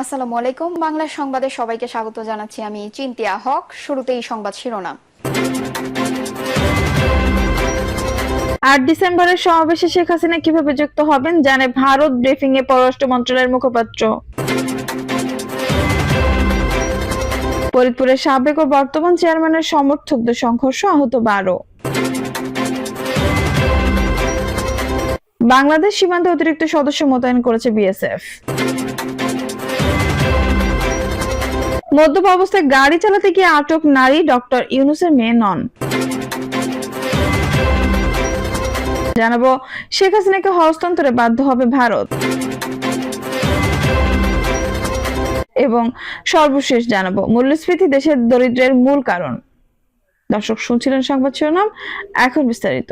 আসসালামু আলাইকুম। বাংলা সংবাদে সবাইকে স্বাগত জানাচ্ছি। আমি চিন্তিয়া হক। শুরুতেই সংবাদ শিরোনাম। ৮ ডিসেম্বরের সমাবেশে শেখ হাসিনা কিভাবে যুক্ত হবেন জানে ভারত ব্রিফিং এ পররাষ্ট্র মন্ত্রণালয়ের মুখপাত্র। ফরিদপুরের সাবেক ও বর্তমান চেয়ারম্যানের সমর্থকদের সংঘর্ষ, আহত ১২। বাংলাদেশ সীমান্তে অতিরিক্ত সদস্য মোতায়েন করেছে বিএসএফ। মদ্যপ অবস্থায় গাড়ি চালাতে গিয়ে আটক নারী, ডক্টর ইউনূসের মেয়ে নন। জানাবো শেখ হাসিনাকে হস্তান্তরে বাধ্য হবে ভারত। এবং সর্বশেষ জানাবো মূল্যস্ফীতি দেশের দরিদ্রের মূল কারণ। দর্শক, শুনছিলেন সংবাদ শিরোনাম, এখন বিস্তারিত।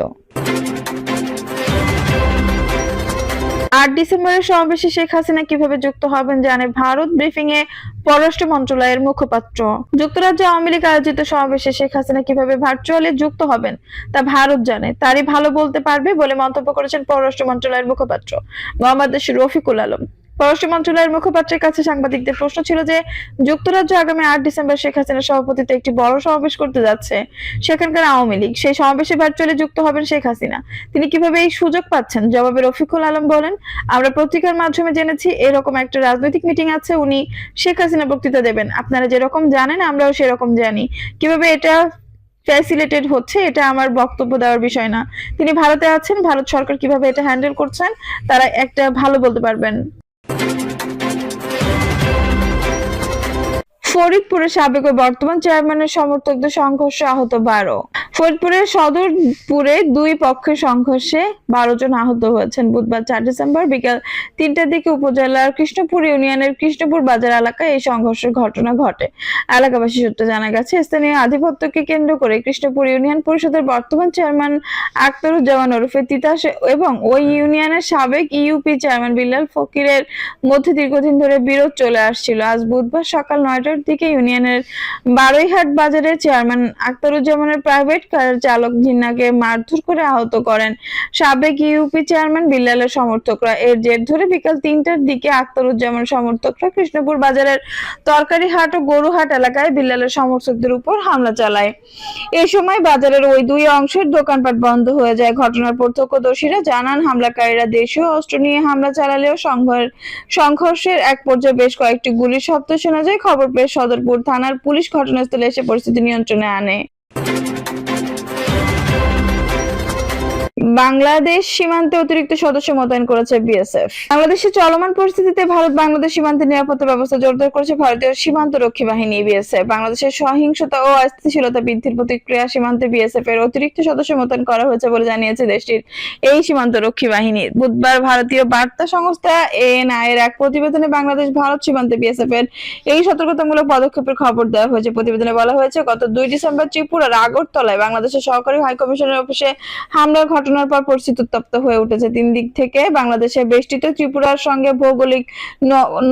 ৮ ডিসেম্বরের সমাবেশে শেখ হাসিনা কিভাবে যুক্ত হবেন জানে ভারত ব্রিফিং এ পররাষ্ট্র মন্ত্রণালয়ের মুখপাত্র। যুক্তরাজ্যে আওয়ামী লীগ আয়োজিত সমাবেশে শেখ হাসিনা কিভাবে ভার্চুয়ালি যুক্ত হবেন তা ভারত জানে, তারই ভালো বলতে পারবে বলে মন্তব্য করেছেন পররাষ্ট্র মন্ত্রণালয়ের মুখপাত্র মোহাম্মদ রফিকুল আলম। পররাষ্ট্র মন্ত্রণালয়ের মুখপাত্রের কাছে সাংবাদিকদের প্রশ্ন ছিল যে যুক্তরাজ্য আগামী ৮ ডিসেম্বর শেখ হাসিনার সভাপতিত্বে একটি বড় সমাবেশ করতে যাচ্ছে, সেখানকার আওয়ামী লীগ, সেই সমাবেশে ভার্চুয়ালি যুক্ত হবেন শেখ হাসিনা। তিনি কিভাবে এই সুযোগ পাচ্ছেন? জবাবে রফিকুল আলম বলেন, আমরা পত্রিকার মাধ্যমে জেনেছি এরকম একটা রাজনৈতিক মিটিং আছে, উনি শেখ হাসিনা বক্তৃতা দেবেন। আপনারা যেরকম জানেন আমরাও সেরকম জানি। কিভাবে এটা ফ্যাসিলিটেড হচ্ছে এটা আমার বক্তব্য দেওয়ার বিষয় না। তিনি ভারতে আছেন, ভারত সরকার কিভাবে এটা হ্যান্ডেল করছেন তারা একটা ভালো বলতে পারবেন। ফরিদপুরের সাবেক ও বর্তমান চেয়ারম্যানের সমর্থকদের সংঘর্ষে আহত ১২। ফরিদপুরের সদরপুরে দুই পক্ষের সংঘর্ষে ১২ জন আহত হয়েছেন। বুধবার ৪ ডিসেম্বর বিকেল ৩টার দিকে উপজেলার কৃষ্ণপুর ইউনিয়নের কৃষ্ণপুর বাজার এলাকায় এই সংঘর্ষের ঘটনা ঘটে। এলাকাবাসী সূত্রে জানা গেছে, স্থানীয় আধিপত্যকে কেন্দ্র করে কৃষ্ণপুর ইউনিয়ন পরিষদের বর্তমান চেয়ারম্যান আখতারুজ্জামান ওরফে তিতাস এবং ওই ইউনিয়নের সাবেক ইউপি চেয়ারম্যান বিল্লাল ফকিরের মধ্যে দীর্ঘদিন ধরে বিরোধ চলে আসছিল। আজ বুধবার সকাল ৯টার দিকে ইউনিয়নের বারৈহাট বাজারে চেয়ারম্যান আখতারুজ্জামানের প্রাইভেট কারের চালক জিন্নাকে মারধর করে আহত করেন সাবেক ইউপি চেয়ারম্যান বিল্লালের সমর্থকরা। এর জের ধরে বিকাল ৩টার দিকে আখতারুজ্জামান সমর্থকরা কৃষ্ণপুর বাজারের তরকারিহাট ও গরুহাট এলাকায় বিল্লালের সমর্থকদের উপর হামলা চালায়। এই সময় বাজারের ওই দুই অংশের দোকানপাট বন্ধ হয়ে যায়। ঘটনার প্রত্যক্ষদর্শীরা জানান, হামলাকারীরা দেশীয় অস্ত্র নিয়ে হামলা চালালেও সংঘর্ষের এক পর্যায়ে বেশ কয়েকটি গুলির শব্দ শোনা যায়। খবর পেয়ে সদরপুর থানার পুলিশ ঘটনাস্থলে এসে পরিস্থিতি নিয়ন্ত্রণে আনে। বাংলাদেশ সীমান্তে অতিরিক্ত সদস্য মোতায়েন করেছে বিএসএফ। বাংলাদেশের চলমান পরিস্থিতিতে ভারত বাংলাদেশ সীমান্তের নিরাপত্তা ব্যবস্থা জোরদার করেছে ভারতীয় সীমান্ত রক্ষী বাহিনী বিএসএফ। বাংলাদেশের সহিংসতা ও অস্থিতিশীলতা বৃদ্ধির প্রতিক্রিয়া সীমান্তে বিএসএফ এর অতিরিক্ত সদস্য মোতায়েন করা হয়েছে বলে জানিয়েছে দেশটির এই সীমান্ত রক্ষী বাহিনী। বুধবার ভারতীয় বার্তা সংস্থা এএনআই এর এক প্রতিবেদনে বাংলাদেশ ভারত সীমান্তে বিএসএফ এর এই সতর্কতামূলক পদক্ষেপের খবর দেওয়া হয়েছে। প্রতিবেদনে বলা হয়েছে, গত ২ ডিসেম্বর ত্রিপুরার আগরতলায় বাংলাদেশের সহকারী হাইকমিশনের অফিসে হামলার ঘটনার পর পরিস্থিতি উত্তপ্ত হয়ে উঠেছে। ৩ দিক থেকে বাংলাদেশের বেষ্টিত ত্রিপুরার সঙ্গে ভৌগোলিক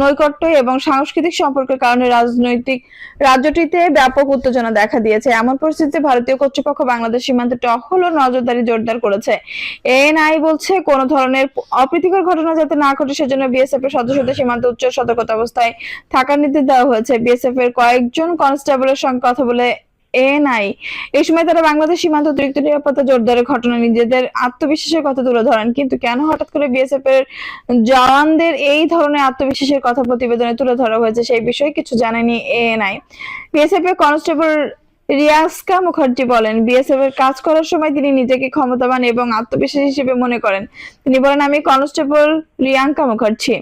নৈকট্য এবং সাংস্কৃতিক সম্পর্কের কারণে রাজ্যটিতে ব্যাপক উত্তেজনা দেখা দিয়েছে। এমন পরিস্থিতিতে ভারতীয় কর্তৃপক্ষ বাংলাদেশ সীমান্তে টহল ও নজরদারি জোরদার করেছে। এএনআই বলছে, কোন ধরনের অপ্রীতিকর ঘটনা যাতে না ঘটে সেজন্য বিএসএফ এর সদস্যদের সীমান্তে উচ্চ সতর্কতা অবস্থায় থাকার নির্দেশ দেওয়া হয়েছে। বিএসএফ এর কয়েকজন কনস্টেবলের সঙ্গে কথা বলে এএনআই এই সময় তারা বাংলাদেশ সীমান্ত অতিরিক্ত নিরাপত্তা জোরদারের ঘটনা নিজেদের আত্মবিশ্বাসের কথা তুলে ধরেন। কিন্তু কেন হঠাৎ করে বিএসএফ এর জওয়ানদের এই ধরনের আত্মবিশ্বাসের কথা প্রতিবেদনে তুলে ধরা হয়েছে সেই বিষয়ে কিছু জানেনি এএনআই। বিএসএফ এর কনস্টেবল রিয়াস্কা মুখার্জি বলেন, বিএসএফ এর কাজ করার সময় তিনি নিজেকে ক্ষমতাবান এবং আত্মবিশ্বাসী হিসেবে মনে করেন। তিনি বলেন, আমি কনস্টেবল রিয়াঙ্কা মুখার্জি,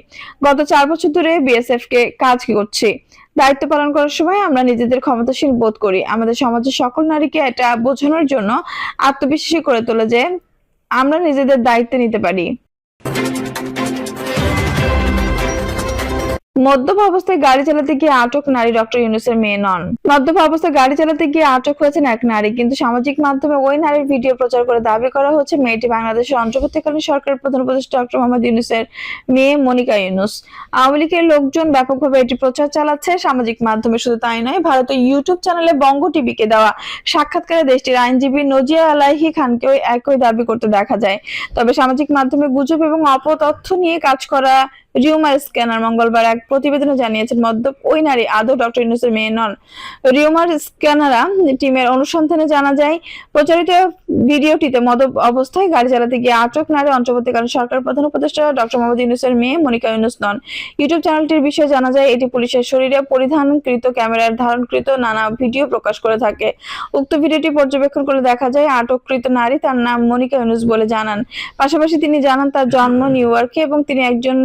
গত ৪ বছর ধরে বিএসএফ কে কাজ করছি। দায়িত্ব পালন করার সময় আমরা নিজেদের ক্ষমতাশীল বোধ করি। আমাদের সমাজের সকল নারীকে এটা বোঝানোর জন্য আত্মবিশ্বাসী করে তোলে যে আমরা নিজেদের দায়িত্ব নিতে পারি। মদ্যপ অবস্থায় গাড়ি চালাতে গিয়ে আটক নারী, ডক্টর ইউনূসের মেয়ে নন। মদ্যপ অবস্থায় গাড়ি চালাতে গিয়ে আটক হয়েছেন এক নারী, কিন্তু সামাজিক মাধ্যমে ওই নারীর ভিডিও প্রচার করে দাবি করা হচ্ছে মেয়েটি বাংলাদেশের অন্তর্বর্তীকালীন সরকারের প্রধান উপদেষ্টা ডক্টর মোহাম্মদ ইউনূসের মেয়ে মনিকা ইউনূস। আওয়ামী লীগের লোকজন ব্যাপকভাবে এটি প্রচার চালাচ্ছে সামাজিক মাধ্যমে। শুধু তাই নয়, ভারতের ইউটিউব চ্যানেলে বঙ্গ টিভিকে দেওয়া সাক্ষাৎকারে দেশটির আইনজীবী নজিয়া আলাহি খানকেও একই দাবি করতে দেখা যায়। তবে সামাজিক মাধ্যমে গুজব এবং অপতথ্য নিয়ে কাজ করা রিউমার স্ক্যানার মঙ্গলবার এক প্রতিবেদনে জানিয়েছেন মদ্যপ ওই নারী আদৌ ডক্টর ইউনূসের মেয়ে নন। রিউমার স্ক্যানারা টিমের অনুসন্ধানে জানা যায়, প্রচারিত ভিডিওটিতে মদ্যপ অবস্থায় গাড়ি চালাতে গিয়ে আটক নারী অন্তর্বর্তীকালীন সরকার প্রধান উপদেষ্টা ডক্টর মোহাম্মদ ইউনূসের মেয়ে মনিকা ইউনূস নন। ইউটিউব চ্যানেলটির বিষয়ে জানা যায়, এটি পুলিশের শরীরে পরিধানকৃত ক্যামেরার ধারণকৃত নানা ভিডিও প্রকাশ করে থাকে। উক্ত ভিডিওটি পর্যবেক্ষণ করে দেখা যায়, আটককৃত নারী তার নাম মনিকা ইউনূস বলে জানান। পাশাপাশি তিনি জানান তার জন্ম নিউ ইয়র্কে এবং তিনি একজন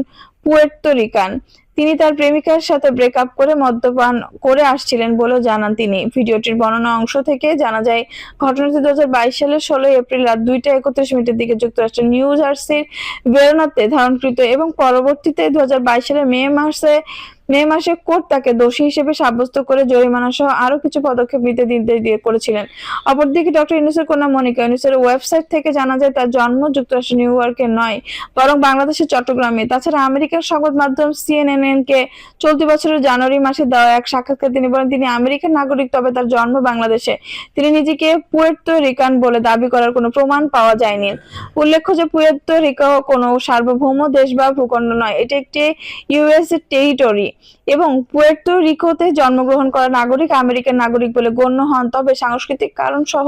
পুয়ের্তো রিকান। তিনি তার প্রেমিকার সাথে ব্রেকআপ করে মদ্যপান করে আসছিলেন বলেও জানান তিনি। ভিডিওটির বর্ণনা অংশ থেকে জানা যায়, ঘটনাটি 2022 সালের 16 এপ্রিল রাত 2:31 দিকে যুক্তরাষ্ট্রের নিউ জার্সির ভেরোনাতে ধারণকৃত এবং পরবর্তীতে 2022 সালের মে মাসে কোর্ট তাকে দোষী হিসেবে সাব্যস্ত করে জরিমানা সহ আরো কিছু পদক্ষেপ নিতে নির্দেশ করেছিলেন। অপরদিকে ডক্টর ইউনূসের কন্যা মনিকা ইউনূসের ওয়েবসাইট থেকে জানা যায়, তার জন্ম যুক্তরাষ্ট্রের নিউ ইয়র্কে নয়, বরং বাংলাদেশের চট্টগ্রামে। তাছাড়া আমেরিকার সংবাদ মাধ্যম CNN-কে চলতি বছরের জানুয়ারি মাসে দেওয়া এক সাক্ষাৎকারে তিনি বলেন, তিনি আমেরিকান নাগরিক, তবে তার জন্ম বাংলাদেশে। তিনি নিজেকে পুয়ের্তো রিকান বলে দাবি করার কোনো প্রমাণ পাওয়া যায়নি। উল্লেখ্য যে পুয়ের্তো রিকো কোনো সার্বভৌম দেশ বা ভূখণ্ড নয়, এটি একটি ইউএস টেরিটরি এবং পুয়ের্তো রিকোতে জন্মগ্রহণ করা নাগরিক আমেরিকান নাগরিক বলে গণ্য হন। তবে সাংস্কৃতিক কারণ সহ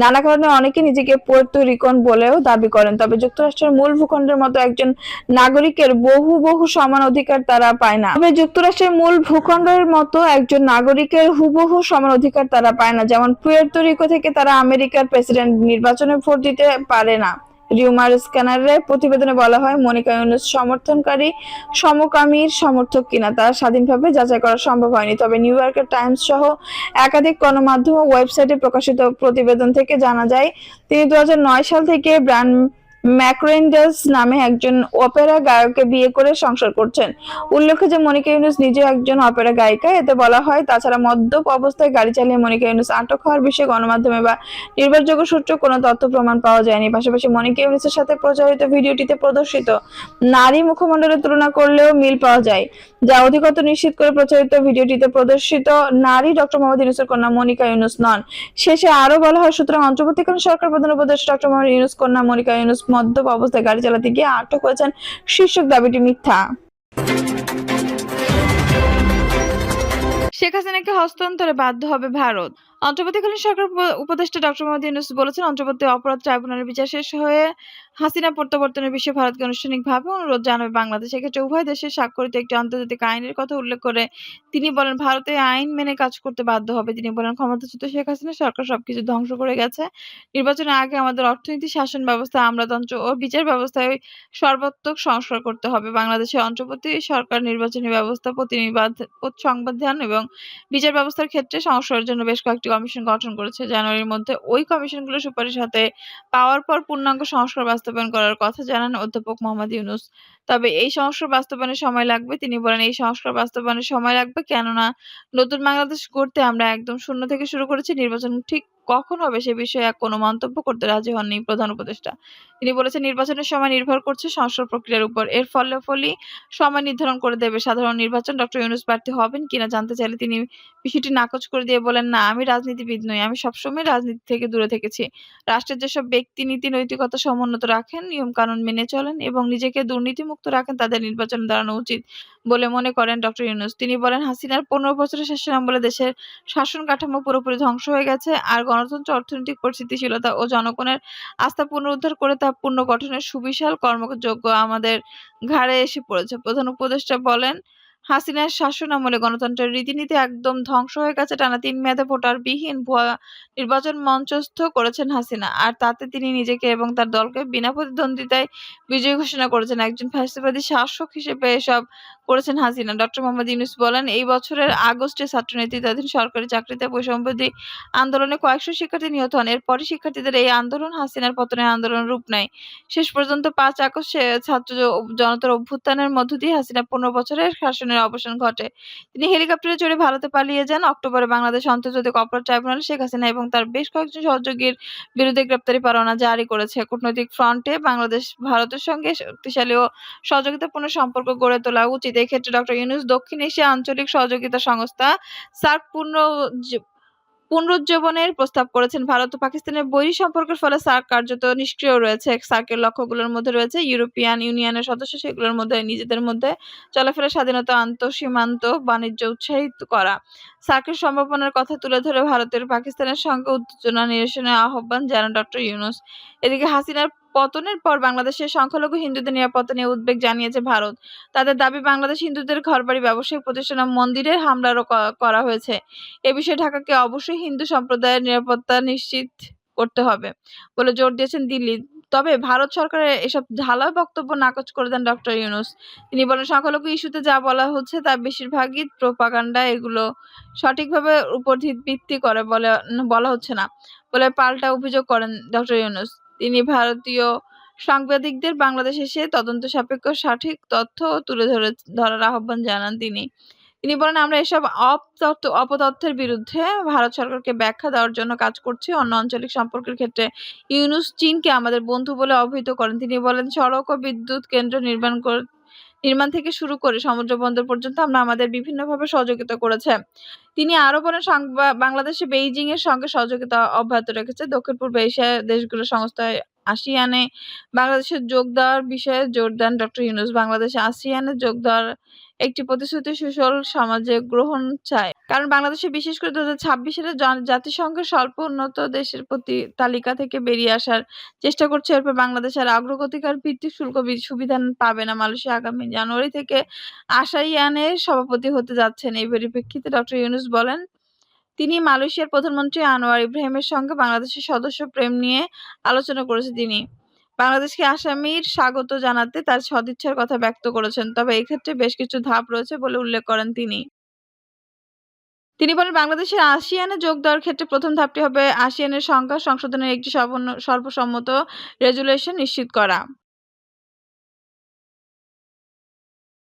নানা কারণে অনেকে নিজেকে পুয়ের্তো রিকান বলেও দাবি করেন। তবে যুক্তরাষ্ট্রের মূল ভূখণ্ডের মতো একজন নাগরিকের বহু সমান অধিকার তারা পায় না। তবে যুক্তরাষ্ট্রের মূল ভূখণ্ডের মতো একজন নাগরিকের হুবহু সমান অধিকার তারা পায় না। যেমন পুয়ের্তো রিকো থেকে তারা আমেরিকার প্রেসিডেন্ট নির্বাচনে ভোট দিতে পারে না। রিউমার স্ক্যানারের প্রতিবেদনে বলা হয়, মনিকা ইউনূস সমর্থনকারী সমকামীর সমর্থক কিনা তা স্বাধীনভাবে যাচাই করা সম্ভব হয়নি। তবে নিউ ইয়র্কের টাইমস সহ একাধিক গণমাধ্যম ও ওয়েবসাইটে প্রকাশিত প্রতিবেদন থেকে জানা যায়, তিনি 2009 সাল থেকে ব্রায়ান ম্যাকরেন্ডেলস নামে একজন অপেরা গায়ককে বিয়ে করে সংসার করছেন। উল্লেখ্য যে মনিকা ইউনূস নিজেও একজন অপেরা গায়িকা। এতে বলা হয়, তাছাড়া মদ্যপ অবস্থায় গাড়ি চালিয়ে মনিকা ইউনূস আটক হওয়ার বিষয়ে গণমাধ্যমে বা নির্ভরযোগ্য সূত্র কোনো তথ্য প্রমাণ পাওয়া যায়নি। পাশাপাশি মনিকা ইউনূসের সাথে প্রচারিত ভিডিওটিতে প্রদর্শিত নারী মুখমণ্ডলের তুলনা করলেও মিল পাওয়া যায়, যা অধিকতর নিশ্চিত করে প্রচারিত ভিডিওটিতে প্রদর্শিত নারী ডক্টর মোহাম্মদ ইউনূসের কন্যা মনিকা ইউনূস নন। শেষে আরো বলা হয়, সুতরাং অন্তর্বর্তীকালীন সরকার প্রধান উপদেষ্টা ডক্টর মোহাম্মদ ইউনূস কন্যা মনিকা ইউনূস মদ্যপ অবস্থায় গাড়ি চালাতে গিয়ে আটক হয়েছেন শীর্ষক দাবিটি মিথ্যা। শেখ হাসিনাকে হস্তান্তরে বাধ্য হবে ভারত। অন্তর্বর্তীকালীন সরকার উপদেষ্টা ডক্টর মোহাম্মদ ইউনূস বলেছেন, অন্তর্বর্তী অপরাধ ট্রাইব্যুনালের বিচার শেষ হয়ে হাসিনা প্রত্যাবর্তনের বিষয়ে ভারতকে আনুষ্ঠানিকভাবে অনুরোধ জানাবে বাংলাদেশ। এক্ষেত্রে উভয় দেশের স্বাক্ষরিত একটি আন্তর্জাতিক আইনের কথা উল্লেখ করে তিনি বলেন, ভারত এই আইন মেনে কাজ করতে বাধ্য হবে। তিনি বলেন, ক্ষমতাচ্যুত শেখ হাসিনা সরকার সবকিছু ধ্বংস করে গেছে। নির্বাচনের আগে আমাদের অর্থনীতি, শাসন ব্যবস্থা, আমলাতন্ত্র ও বিচার ব্যবস্থায় সর্বাত্মক সংস্কার করতে হবে। বাংলাদেশের অন্তর্বর্তী সরকার নির্বাচনী ব্যবস্থা, সংবিধান এবং বিচার ব্যবস্থার ক্ষেত্রে সংস্কারের জন্য বেশ কয়েকটি কমিশন গঠন করেছে। জানুয়ারির মধ্যে ওই কমিশনগুলোর সুপারিশ হাতে পাওয়ার পর পূর্ণাঙ্গ সংস্কার বাস্তবায়ন করার কথা জানান অধ্যাপক মোহাম্মদ ইউনূস। তবে এই সংস্কার বাস্তবায়নে সময় লাগবে। তিনি বলেন, এই সংস্কার বাস্তবায়নে সময় লাগবে, কেননা নতুন বাংলাদেশ গড়তে আমরা একদম শূন্য থেকে শুরু করেছি। নির্বাচন ঠিক কখন হবে সে বিষয়ে কোনো মন্তব্য করতে রাজি হননি প্রধান উপদেষ্টা। তিনি বলেছেন, নির্বাচনের সময় নির্ভর করছে সংস্কার প্রক্রিয়ার উপর। এর ফলাফলই সময় নির্ধারণ করে দেবে সাধারণ নির্বাচন। ডক্টর ইউনূস প্রার্থী হবেন কিনা জানতে চাইলে তিনি বিষয়টি নাকচ করে দিয়ে বলেন, না, আমি রাজনীতিবিদ নই। আমি সবসময় রাজনীতি থেকে দূরে থেকেছি। রাষ্ট্রের যেসব ব্যক্তি নীতি নৈতিকতা সমুন্নত রাখেন, নিয়ম কানুন মেনে চলেন এবং নিজেকে দুর্নীতিমুক্ত রাখেন, তাদের নির্বাচনে দাঁড়ানো উচিত বলে মনে করেন ডক্টর ইউনূস। তিনি বলেন, হাসিনার 15 বছরের শাসনামলে দেশের শাসন কাঠামো পুরোপুরি ধ্বংস হয়ে গেছে। আর গণতন্ত্র, অর্থনৈতিক স্থিতিশীলতা ও জনগণের আস্থা পুনরুদ্ধার করে তা পুনর্গঠনের সুবিশাল কর্মযোগ্য আমাদের ঘাড়ে এসে পড়েছে। প্রধান উপদেষ্টা বলেন, হাসিনার শাসনামলে গণতন্ত্রের রীতিনীতি একদম ধ্বংস হয়ে গেছে। টানা 3 মেয়াদে ভোটারবিহীন ভুয়া নির্বাচন মঞ্চস্থ করেছেন হাসিনা। আর তাতে তিনি নিজেকে এবং তার দলকে বিনা প্রতিদ্বন্দ্বিতায় বিজয়ী ঘোষণা করেছেন। একজন ফ্যাসিবাদী শাসক হিসেবে এসব করেছেন হাসিনা। ডক্টর মোহাম্মদ ইউনূস বলেন, এই বছরের আগস্টে ছাত্র নেতৃত্বাধীন সরকারি চাকরিতে বৈষম্যবিরোধী আন্দোলনে কয়েকশো শিক্ষার্থী নিহত হন। এরপরই শিক্ষার্থীদের এই আন্দোলন হাসিনার পতনের আন্দোলনের রূপ নেয়। শেষ পর্যন্ত 5 আগস্ট ছাত্র জনতার অভ্যুত্থানের মধ্য দিয়ে হাসিনা 15 বছরের শাসনের অবসান ঘটে। তিনি হেলিকপ্টারে চড়ে ভারতে পালিয়ে যান। অক্টোবরে বাংলাদেশ আন্তর্জাতিক অপরাধ ট্রাইব্যুনাল শেখ হাসিনা এবং তার বেশ কয়েকজন সহযোগীর বিরুদ্ধে গ্রেপ্তারি পরোয়ানা জারি করেছে। কূটনৈতিক ফ্রন্টে বাংলাদেশ ভারতের সঙ্গে শক্তিশালী ও সহযোগিতাপূর্ণ সম্পর্ক গড়ে তোলা উচিত। এক্ষেত্রে ডক্টর ইউনূস দক্ষিণ এশিয়া আঞ্চলিক সহযোগিতা সংস্থা সার্ক পুনরুজ্জীবনের প্রস্তাব করেছেন। ভারত ও পাকিস্তানের বৈরী সম্পর্কের ফলে সার্ক কার্যত নিষ্ক্রিয় রয়েছে। সার্কের লক্ষ্যগুলোর মধ্যে রয়েছে ইউরোপিয়ান ইউনিয়নের সদস্য সেগুলোর মধ্যে নিজেদের মধ্যে চলাফেরার স্বাধীনতা, আন্তঃসীমান্ত বাণিজ্য উৎসাহিত করা। সার্কের সম্ভাবনার কথা তুলে ধরে ভারতের পাকিস্তানের সঙ্গে উত্তেজনা নিরসনের আহ্বান জানান ডক্টর ইউনূস। এদিকে হাসিনার পতনের পর বাংলাদেশের সংখ্যালঘু হিন্দুদের নিরাপত্তা নিয়ে উদ্বেগ জানিয়েছে ভারত। তাদের দাবি, বাংলাদেশ হিন্দুদের ঘরবাড়ি, ব্যবসায়িক প্রতিষ্ঠান ও মন্দিরে হামলারও করা হয়েছে। এ বিষয়ে ঢাকাকে অবশ্যই হিন্দু সম্প্রদায়ের নিরাপত্তা নিশ্চিত করতে হবে বলে জোর দিয়েছেন দিল্লি। তবে ভারত সরকারের এসব ঢালাও বক্তব্য নাকচ করে দেন ডক্টর ইউনূস। তিনি বলেন, সংখ্যালঘু ইস্যুতে যা বলা হচ্ছে তা বেশিরভাগই প্রোপাগান্ডা, এগুলো সঠিকভাবে উপর ভিত্তি করে বলা হচ্ছে না বলে পাল্টা অভিযোগ করেন ডক্টর ইউনূস। তিনি ভারতীয় সাংবাদিকদের বাংলাদেশে এসে তদন্ত সাপেক্ষ সঠিক তথ্য তুলে ধরার আহ্বান জানান তিনি। তিনি বলেন, আমরা এসব অপতথ্যের বিরুদ্ধে ভারত সরকারকে ব্যাখ্যা দেওয়ার জন্য কাজ করছি। অন্য আঞ্চলিক সম্পর্কের ক্ষেত্রে ইউনূস চীনকে আমাদের বন্ধু বলে অভিহিত করেন। তিনি বলেন, সড়ক ও বিদ্যুৎ কেন্দ্র নির্মাণ থেকে শুরু করে সমুদ্র বন্দর পর্যন্ত আমরা আমাদের বিভিন্নভাবে সহযোগিতা করেছে। তিনি আরো বলেন, বাংলাদেশ বেইজিং এর সঙ্গে সহযোগিতা অব্যাহত রেখেছে। দক্ষিণ-পূর্ব এশিয়ার দেশগুলোর সংস্থায় আসিয়ানে বাংলাদেশের যোগ দেওয়ার বিষয়ে জোর দেন ডক্টর ইউনূস। বাংলাদেশ আসিয়ানে যোগ দেওয়ার একটি প্রতিশ্রুতি সুশীল সমাজে গ্রহণ চায়। কারণ বাংলাদেশে বিশেষ করে 2026 সালে জাতিসংঘের স্বল্প উন্নত দেশের তালিকা থেকে বেরিয়ে আসার চেষ্টা করছে। এরপর বাংলাদেশ আর অগ্রগতির ভিত্তিক শুল্ক সুবিধা পাবে না। মালয়েশিয়া আগামী জানুয়ারি থেকে আসিয়ানের সভাপতি হতে যাচ্ছেন। এই পরিপ্রেক্ষিতে ডক্টর ইউনূস বলেন, তিনি মালয়েশিয়ার প্রধানমন্ত্রী আনোয়ার ইব্রাহিমের সঙ্গে বাংলাদেশের সদস্য প্রেম নিয়ে আলোচনা করেছেন। তিনি বাংলাদেশকে আসামির স্বাগত জানাতে তার সদিচ্ছার কথা ব্যক্ত করেছেন। তবে এক্ষেত্রে বেশ কিছু ধাপ রয়েছে বলে উল্লেখ করেন তিনি। তিনি বলেন, বাংলাদেশের আসিয়ানে যোগ দেওয়ার ক্ষেত্রে প্রথম ধাপটি হবে আসিয়ানের সংখ্যা সংশোধনের একটি সর্বসম্মত রেজুলেশন নিশ্চিত করা।